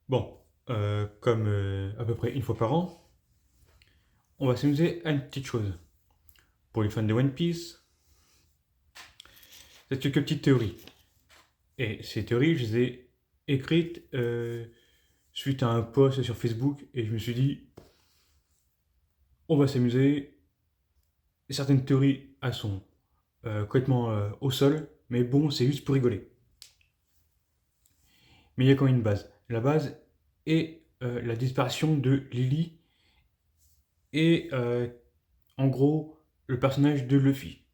Bon, comme à peu près une fois par an, on va s'amuser à une petite chose. Pour les fans de One Piece, c'est quelques petites théories. Et ces théories, je les ai écrites suite à un post sur Facebook et je me suis dit, on va s'amuser. Certaines théories, elles sont complètement au sol, mais bon, c'est juste pour rigoler. Mais il y a quand même une base. La base est la disparition de Lily et en gros le personnage de Luffy.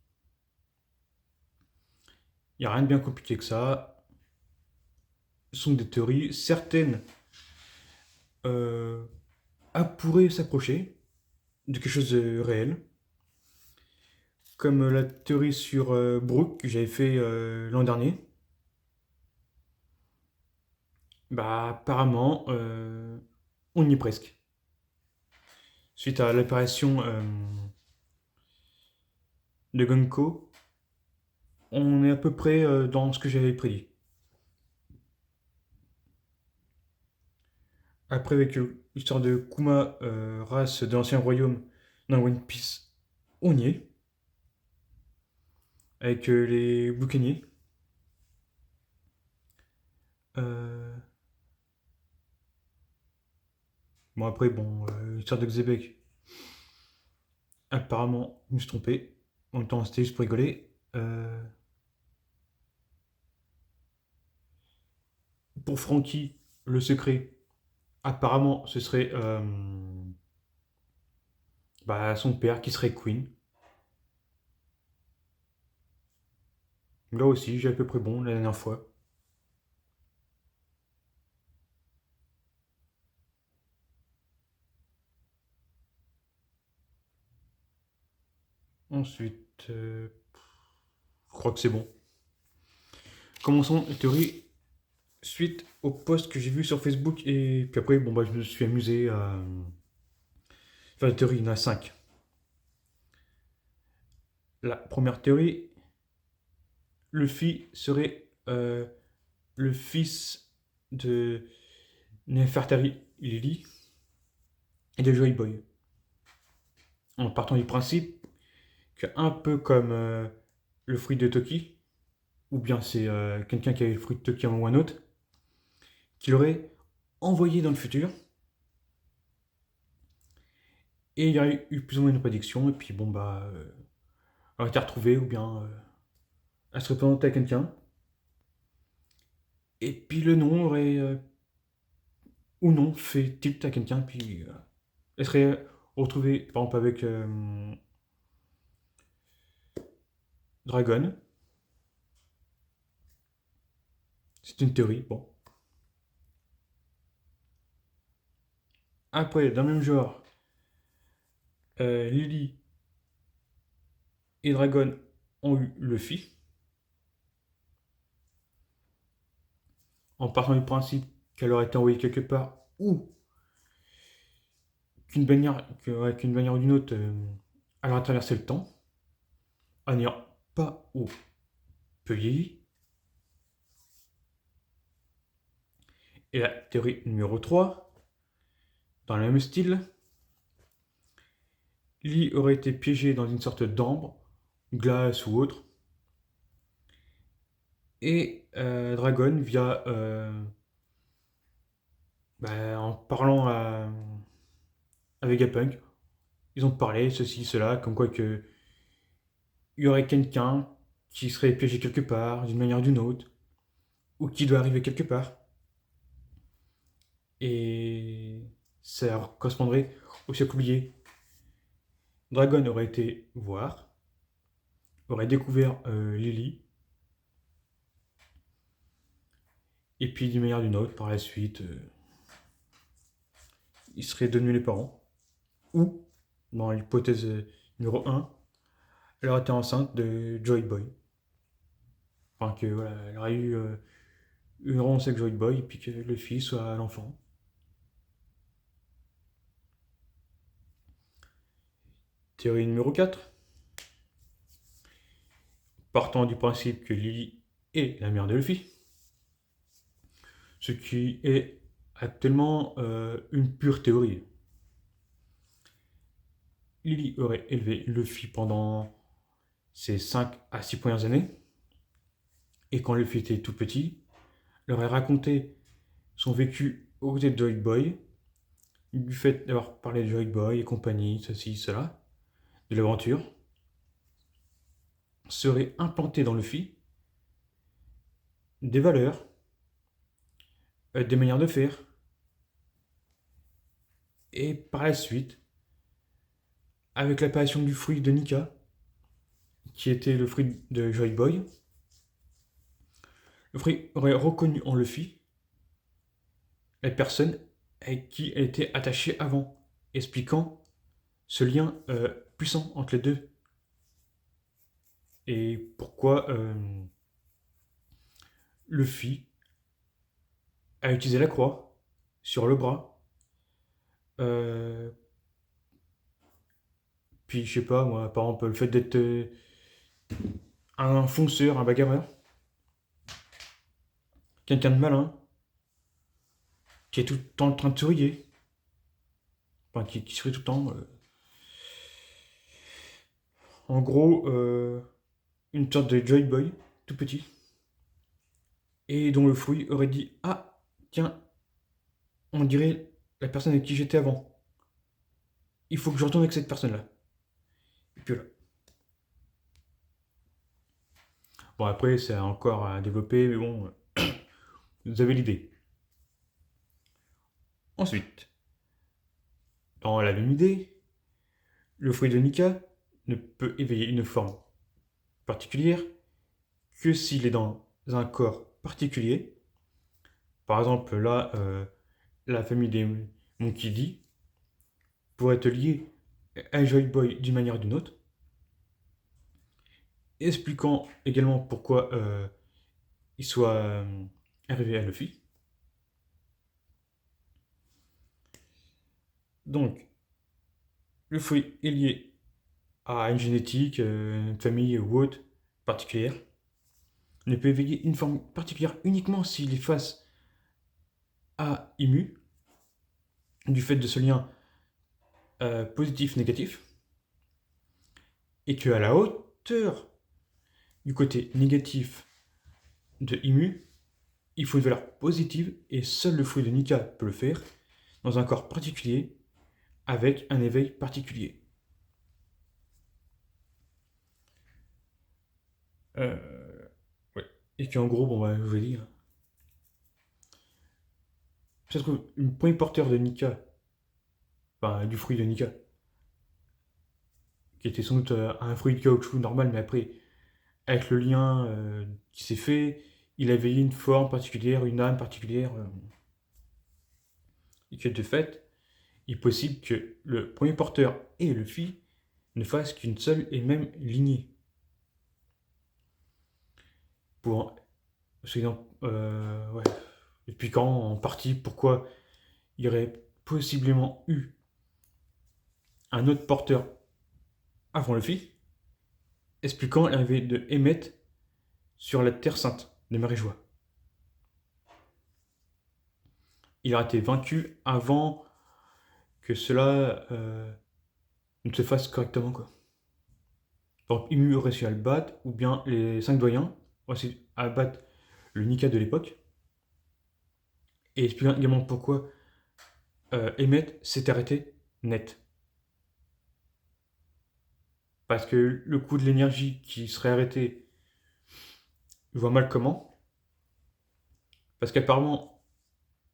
Il n'y a rien de bien compliqué que ça. Ce sont des théories. Certaines euh, pourraient s'approcher de quelque chose de réel. Comme la théorie sur Brooke que j'avais fait l'an dernier. Bah apparemment, on y est presque. Suite à l'apparition de Gonko, on est à peu près dans ce que j'avais prédit. Après, avec l'histoire de Kuma, race de l'ancien royaume dans One Piece, on y est. Avec les boucaniers. Euh, Bon, après, bon, l'histoire de Xebec, apparemment, je me suis trompé. En même temps, c'était juste pour rigoler. Pour Frankie, le secret, apparemment, ce serait bah, son père qui serait Queen. Là aussi, j'ai à peu près bon la dernière fois. Ensuite, je crois que c'est bon. Commençons les théories suite au post que j'ai vu sur Facebook et puis après, bon, bah, je me suis amusé à faire des théories. Il y en a 5. La première théorie, Luffy serait le fils de Nefertari Lily et de Joy Boy. En partant du principe que, un peu comme le fruit de Toki, ou bien c'est quelqu'un qui avait le fruit de Toki en ou un autre, qui l'aurait envoyé dans le futur, et il y aurait eu plus ou moins une prédiction, et puis bon bah, elle aurait été retrouvée, ou bien elle serait présentée à quelqu'un, et puis le nom aurait, ou non, fait tilt à quelqu'un, puis elle serait retrouvée, par exemple, avec Dragon. C'est une théorie, bon. Après, dans le même genre, Lily et Dragon ont eu Luffy, en partant du principe qu'elle aurait été envoyée quelque part, ou qu'une manière ou d'une autre, elle aurait traversé le temps, en n'ayant pas ou peu vieilli. Et la théorie numéro 3, dans le même style, Lily aurait été piégée dans une sorte d'ambre, glace ou autre, et Dragon, via bah, en parlant à Vegapunk, ils ont parlé, ceci, cela, comme quoi que il y aurait quelqu'un qui serait piégé quelque part, d'une manière ou d'une autre, ou qui doit arriver quelque part. Et ça correspondrait au siècle oublié. Dragon aurait été voir, aurait découvert Lily, et puis d'une manière ou d'une autre, par la suite, ils seraient devenus les parents. Ou, dans l'hypothèse numéro 1, elle aurait été enceinte de Joy Boy. Enfin, que voilà, elle aurait eu une romance avec Joy Boy, et puis que le fils soit l'enfant. Théorie numéro 4. Partant du principe que Lily est la mère de Luffy, ce qui est actuellement une pure théorie. Lily aurait élevé Luffy pendant ses 5 à 6 premières années, et quand Luffy était tout petit, il aurait raconté son vécu aux côtés de Joy Boy, du fait d'avoir parlé de Joy Boy et compagnie, ceci, cela, de l'aventure, serait implanté dans Luffy des valeurs, des manières de faire, et par la suite, avec l'apparition du fruit de Nika, qui était le fruit de Joy Boy, le fruit aurait reconnu en Luffy la personne avec qui elle était attachée avant, expliquant ce lien puissant entre les deux. Et pourquoi Luffy a utilisé la croix sur le bras. Euh, Puis je sais pas, moi, par exemple, le fait d'être un fonceur, un bagarreur, quelqu'un de malin, qui est tout le temps en train de sourire, enfin qui sourit tout le temps. En gros, une sorte de Joy Boy, tout petit, et dont le fruit aurait dit: ah, tiens, on dirait la personne avec qui j'étais avant. Il faut que je retourne avec cette personne-là. Et puis voilà. Bon, après, c'est encore à développer, mais bon, vous avez l'idée. Ensuite, dans la même idée, le fruit de Nika ne peut éveiller une forme particulière que s'il est dans un corps particulier. Par exemple, là, la famille des Monkey D pourrait être liée à Joy Boy d'une manière ou d'une autre, expliquant également pourquoi il soit arrivé à Luffy. Donc, le fruit est lié à une génétique, une famille ou autre particulière, ne peut éveiller une forme particulière uniquement s'il est face à Imu, du fait de ce lien positif-négatif, et qu'à la hauteur du côté négatif de Imu, il faut une valeur positive, et seul le fruit de Nika peut le faire, dans un corps particulier, avec un éveil particulier. Ouais. Et qu'en gros, bon, bah, je vais dire, ça se trouve, le premier porteur de Nika, enfin, du fruit de Nika, qui était sans doute un fruit de caoutchouc normal, mais après, avec le lien qui s'est fait, il a éveillé une forme particulière, une âme particulière, et que de fait, il est possible que le premier porteur et Luffy ne fassent qu'une seule et même lignée. Pour, ouais. Depuis quand, en partie, pourquoi il y aurait possiblement eu un autre porteur avant Luffy, expliquant l'arrivée de Emmet sur la Terre Sainte de Marie-Joie. Il a été vaincu avant que cela ne se fasse correctement, quoi. Donc Imu aurait réussi à le battre, ou bien les 5 doyens ont réussi à battre le Nika de l'époque, et expliquant également pourquoi Emmet s'est arrêté net. Parce que le coup de l'énergie qui serait arrêté, je vois mal comment. Parce qu'apparemment,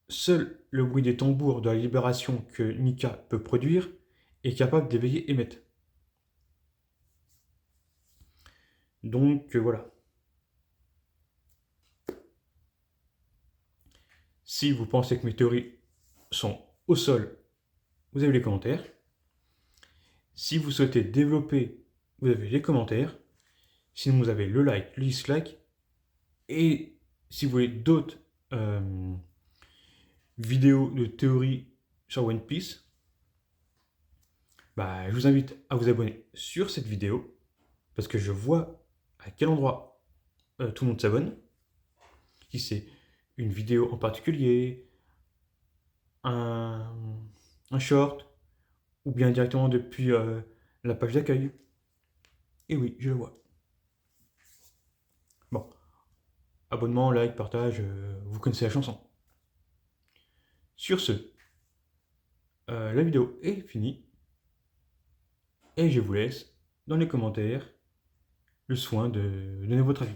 seul le bruit des tambours de la libération que Nika peut produire est capable d'éveiller Emmet. Donc voilà. Si vous pensez que mes théories sont au sol, vous avez les commentaires. Si vous souhaitez développer, vous avez les commentaires. Sinon, vous avez le like, le dislike. Et si vous voulez d'autres vidéos de théorie sur One Piece, bah, je vous invite à vous abonner sur cette vidéo, parce que je vois à quel endroit tout le monde s'abonne. Si c'est une vidéo en particulier, un, un short, ou bien directement depuis la page d'accueil. Et oui, je le vois. Bon, abonnement, like, partage, vous connaissez la chanson. Sur ce, la vidéo est finie et je vous laisse dans les commentaires le soin de donner votre avis.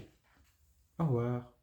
Au revoir.